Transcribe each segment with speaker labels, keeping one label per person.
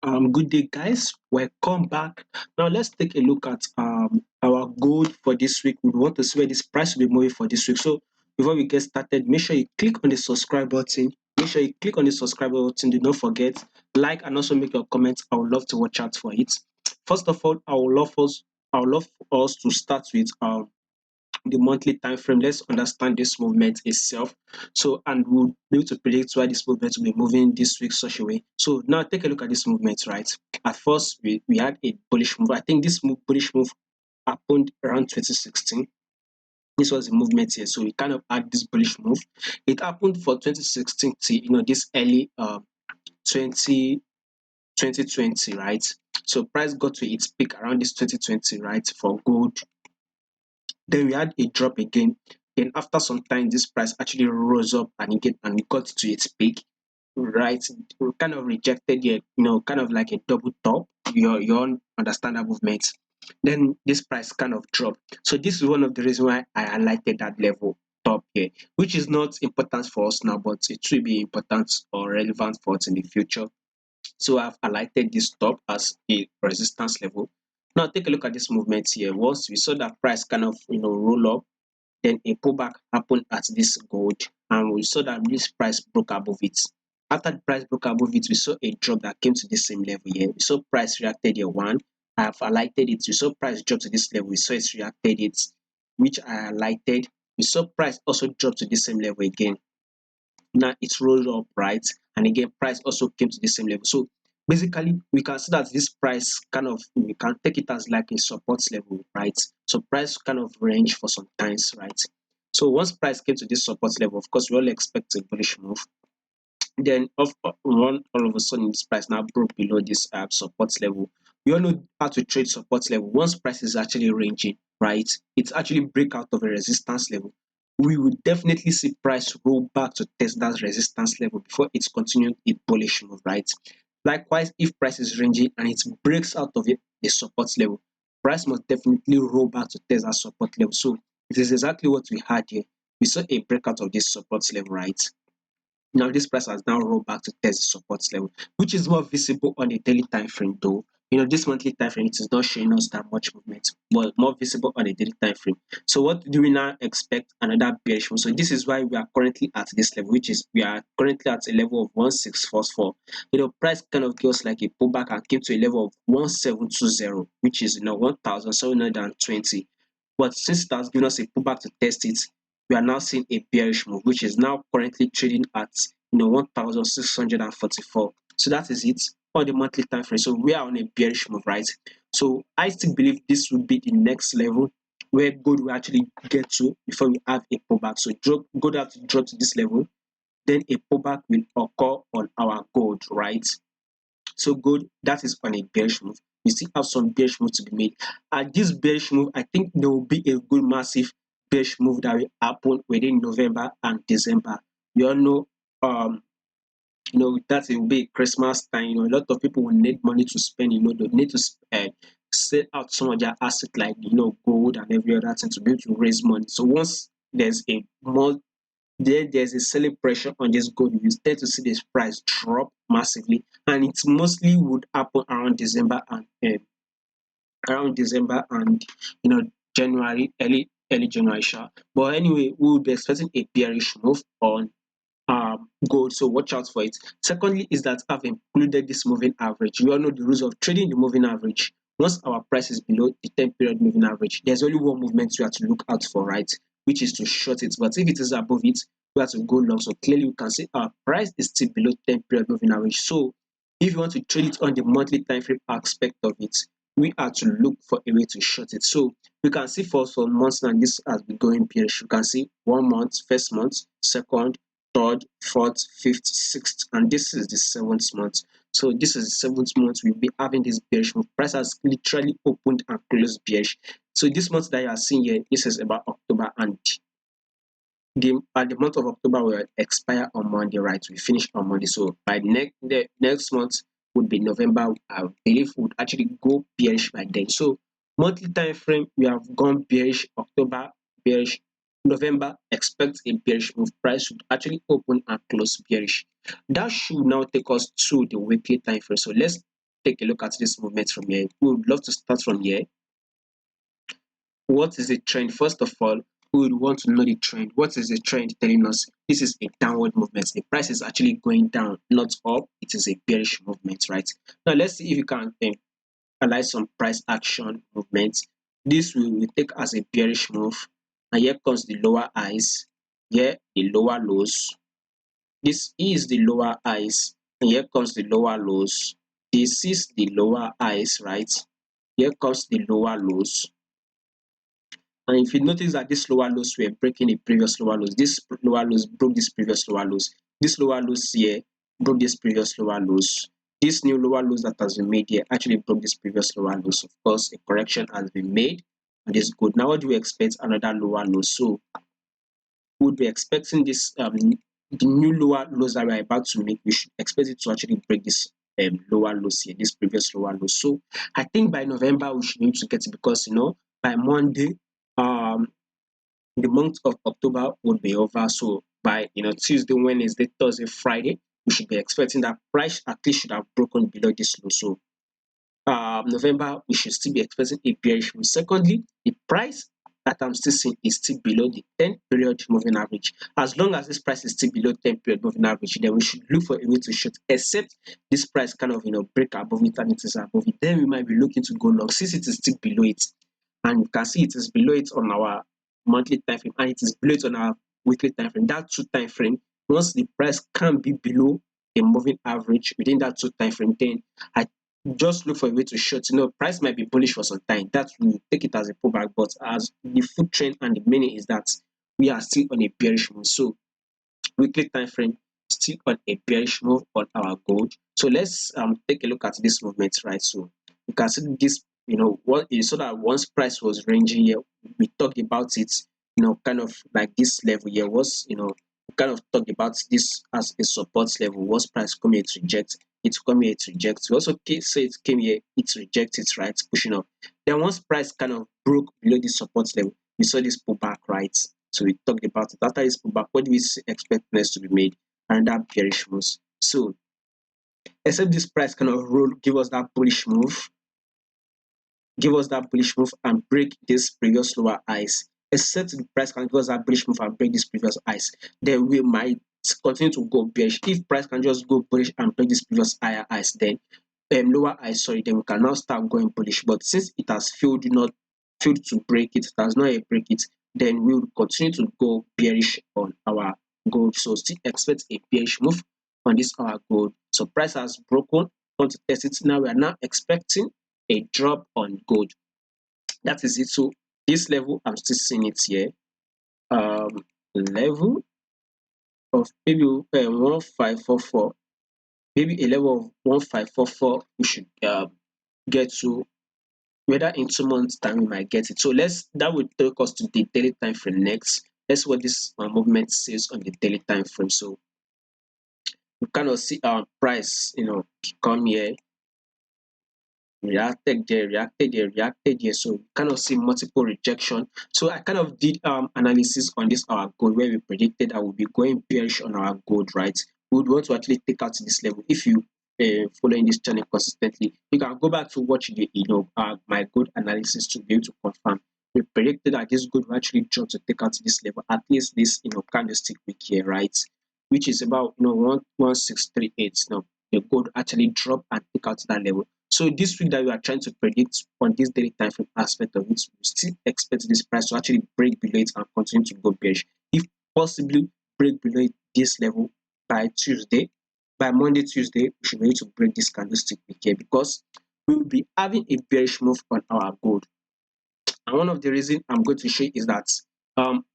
Speaker 1: Good day, guys. Welcome back. Now, let's take a look at our goal for this week. We want to see where this price will be moving for this week. So, before we get started, make sure you click on the subscribe button. Make sure you click on the subscribe button. Do not forget like and also make your comments. I would love to watch out for it. First of all, I would love us to start with the monthly time frame. Let's understand this movement itself. So, and we'll be able to predict why this movement will be moving this week such a way. So now take a look at this movement, right? At first, we had a bullish move. I think bullish move happened around 2016. This was the movement here. So we kind of had this bullish move. It happened for 2016 to this early 20 2020, right? So price got to its peak around this 2020, right, for gold. Then we had a drop again. Then after some time, this price actually rose up and it got to its peak, right? We kind of rejected it, kind of like a double top. You understand that movement. Then this price kind of dropped. So this is one of the reasons why I highlighted that level top here, which is not important for us now, but it will be important or relevant for us in the future. So I've highlighted this top as a resistance level. Now take a look at this movement here. Once we saw that price kind of roll up, then a pullback happened at this gold, and we saw that this price broke above it. After the price broke above it, we saw a drop that came to the same level here. We saw price reacted here one. I have highlighted it. We saw price drop to this level. We saw it reacted it, which I highlighted. We saw price also drop to the same level again. Now it's rolled up, right? And again, price also came to the same level. So basically, we can see that this price kind of, we can take it as like a support level, right? So price kind of range for some times, right? So once price came to this support level, of course, we all expect a bullish move. Then all of a sudden this price now broke below this support level. We all know how to trade support level. Once price is actually ranging, right, it's actually break out of a resistance level. We will definitely see price roll back to test that resistance level before it's continuing its bullish move, right? Likewise, if price is ranging and it breaks out of it, the support level, price must definitely roll back to test that support level. So it is exactly what we had here. We saw a breakout of this support level, right? Now this price has now rolled back to test the support level, which is more visible on the daily time frame though. This monthly time frame, it is not showing us that much movement, but more visible on the daily time frame. So what do we now expect? Another bearish move. So this is why we are currently at this level, which is we are currently at a level of 1644. Price kind of goes like a pullback and came to a level of 1720, which is 1720. But since it has given us a pullback to test it, we are now seeing a bearish move, which is now currently trading at 1644. So that is it on the monthly time frame. So we are on a bearish move, right? So I still believe this will be the next level where gold will actually get to before we have a pullback. So gold have to drop to this level, then a pullback will occur on our gold, right? So gold, that is on a bearish move. We still have some bearish move to be made. At this bearish move, I think there will be a good massive bearish move that will happen within November and December. We all know that it will be Christmas time. A lot of people will need money to spend. They need to sell out some of their assets like gold and every other thing to be able to raise money. So once there's a selling pressure on this gold, you tend to see this price drop massively, and it mostly would happen around December and January, early January. Sure. But anyway, we will be expecting a bearish move on gold, so watch out for it. Secondly is that I've included this moving average. We all know the rules of trading the moving average. Once our price is below the 10-period moving average, there's only one movement we have to look out for, right, which is to short it. But if it is above it, we have to go long. So clearly we can see our price is still below 10-period moving average. So if you want to trade it on the monthly time frame aspect of it, we have to look for a way to short it. So we can see for some months now this has been going bearish. You can see 1 month, first month, second, third, fourth, fifth, sixth, and this is the 7th month. So this is the 7th month we'll be having this bearish move. Price has literally opened and closed bearish. So this month that you are seeing here, this is about October, and the month of October will expire on Monday, right? We finish on Monday. So by the next month would be November. I believe would actually go bearish by then. So monthly time frame, we have gone bearish. October bearish. November, expect a bearish move. Price should actually open and close bearish. That should now take us to the weekly time frame. So let's take a look at this movement from here. We would love to start from here. What is the trend? First of all, we would want to know the trend. What is the trend telling us? This is a downward movement. The price is actually going down, not up. It is a bearish movement, right? Now let's see if you can analyze some price action movements. This we take as a bearish move. And here comes the lower highs. Here the lower lows. This is the lower highs. And here comes the lower lows. This is the lower highs, right? Here comes the lower lows. And if you notice that these lower lows were breaking the previous lower lows, this lower lows broke this previous lower lows. This lower lows here broke this previous lower lows. This new lower lows that has been made here actually broke this previous lower lows. Of course, a correction has been made and it's good. Now, what do we expect? Another lower low. So, we would be expecting this the new lower lows that we're about to make. We should expect it to actually break this lower lows here, this previous lower low. So, I think by November we should be able to get it because by Monday, um the month of October would be over. So by Tuesday, Wednesday, Thursday, Friday, we should be expecting that price at least should have broken below this low. So November, we should still be expecting a bearish move. Secondly, the price that I'm still seeing is still below the 10 period moving average. As long as this price is still below 10 period moving average, then we should look for a way to short, except this price kind of break above it and it is above it. Then we might be looking to go long since it is still below it. And you can see it is below it on our monthly time frame and it is below it on our weekly time frame. That two time frame, once the price can be below a moving average within that two time frame, then I just look for a way to short. Price might be bullish for some time. That will take it as a pullback, but as the food trend and the meaning is that we are still on a bearish move. So weekly time frame still on a bearish move on our gold. So let's take a look at this movement, right? So you can see this, what is so that once price was ranging here, we talked about it, kind of like this level here was, we kind of talked about this as a support level. Once price come here to reject, it come here to reject. We also say it came here, it rejects it, right? Pushing up. Then once price kind of broke below this support level, we saw this pullback, right? So we talked about it. After this pullback, what do we expect next to be made? And that bearish moves. So except this price kind of roll, give us that bullish move, and break this previous lower highs. Except the price can give us that bullish move and break this previous highs, then we might continue to go bearish. If price can just go bullish and break this previous higher highs, then lower highs, sorry, then we can now start going bullish. But since it has failed to break it, it has not yet break it, then we will continue to go bearish on our gold. So still expect a bearish move on this our gold. So price has broken, want to test it. Now we are now expecting a drop on gold. That is it. So this level, I'm still seeing it here. Level of maybe 1544, maybe a level of 1544 we should get to. Whether in 2 months time we might get it. So that will take us to the daily time frame next. Let's see what this movement says on the daily time frame. So we kind of see our price come here, reacted there, reacted here. So we kind of see multiple rejection. So I kind of did analysis on this our gold where we predicted that we'll be going bearish on our gold, right? We would want to actually take out this level. If you following this channel consistently, you can go back to watch the my gold analysis to be able to confirm. We predicted that this gold will actually drop to take out this level, at least this candlestick wick here, right? Which is about 1638. Now the gold actually drop and take out that level. So this week that we are trying to predict on this daily time frame aspect of it, we still expect this price to actually break below it and continue to go bearish. If possibly break below this level by Tuesday, by Monday, Tuesday, we should be able to break this candlestick here because we will be having a bearish move on our gold. And one of the reasons I'm going to show is that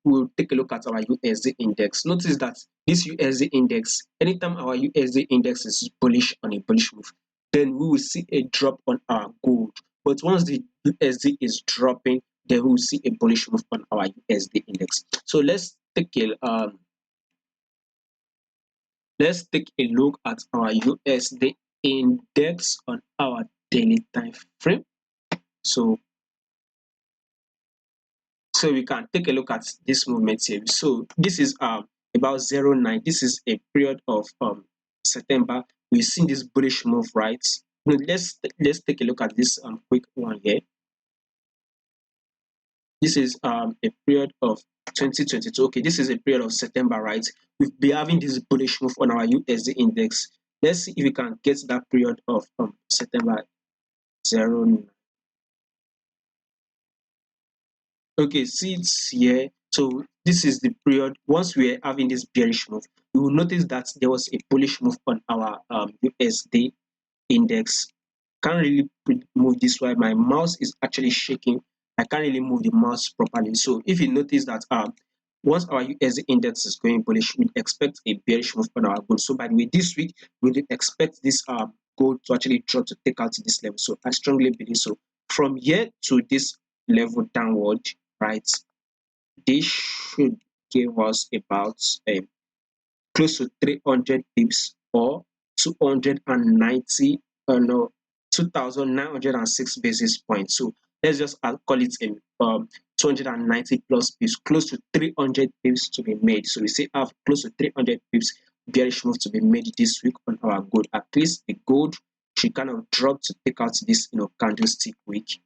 Speaker 1: we'll take a look at our USD index. Notice that this USD index, anytime our USD index is bullish on a bullish move, then we will see a drop on our gold. But once the USD is dropping, then we will see a bullish move on our USD index. So let's take a look at our USD index on our daily time frame. So we can take a look at this movement here. So this is about 09. This is a period of September. We've seen this bullish move, right? Now, let's take a look at this quick one here. This is a period of 2022. Okay, this is a period of September, right? We've been having this bullish move on our USD index. Let's see if we can get that period of September 0. Okay, see it's here. So this is the period. Once we are having this bearish move, you will notice that there was a bullish move on our USD index. Can't really move this while my mouse is actually shaking. I can't really move the mouse properly. So if you notice that once our USD index is going bullish, we expect a bearish move on our gold. So by the way, this week we will expect this gold to actually drop to take out to this level. So I strongly believe so. From here to this level downward, right? This should give us about close to 300 pips or 290 no 2,906 basis points. So let's just call it a 290 plus pips, close to 300 pips to be made. So we say have close to 300 pips bearish move to be made this week on our gold. At least the gold should kind of drop to take out this candlestick week.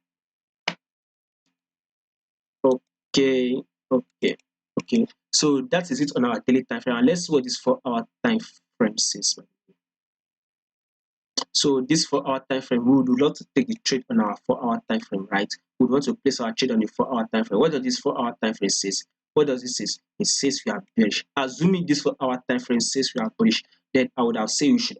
Speaker 1: Okay, okay, okay. So that is it on our daily time frame. And let's see what this 4-hour time frame says. So this 4-hour time frame, we would love to take the trade on our 4-hour time frame, right? We want to place our trade on the 4-hour time frame. What does this 4-hour time frame says? What does it say? It says we are bearish. Assuming this 4-hour time frame says we are bullish, then I would have said we should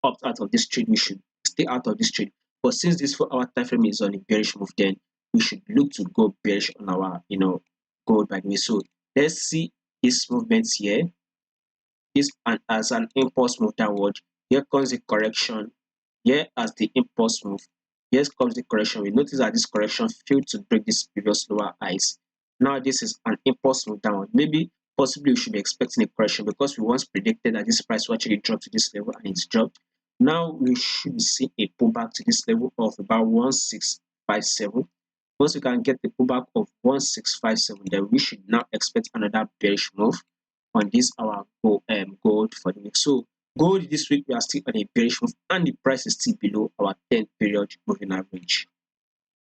Speaker 1: opt out of this trade. We should stay out of this trade. But since this 4-hour time frame is on a bearish move, then we should look to go bearish on our gold by the way. So let's see this movement here. This as an impulse move downward. Here comes the correction. Here as the impulse move. Here comes the correction. We notice that this correction failed to break this previous lower highs. Now this is an impulse move downward. Maybe possibly we should be expecting a correction because we once predicted that this price will actually drop to this level and it's dropped. Now we should see a pullback to this level of about 1657. Once we can get the pullback of 1657, then we should now expect another bearish move on this our gold for the week. So gold this week we are still on a bearish move and the price is still below our 10 period moving average.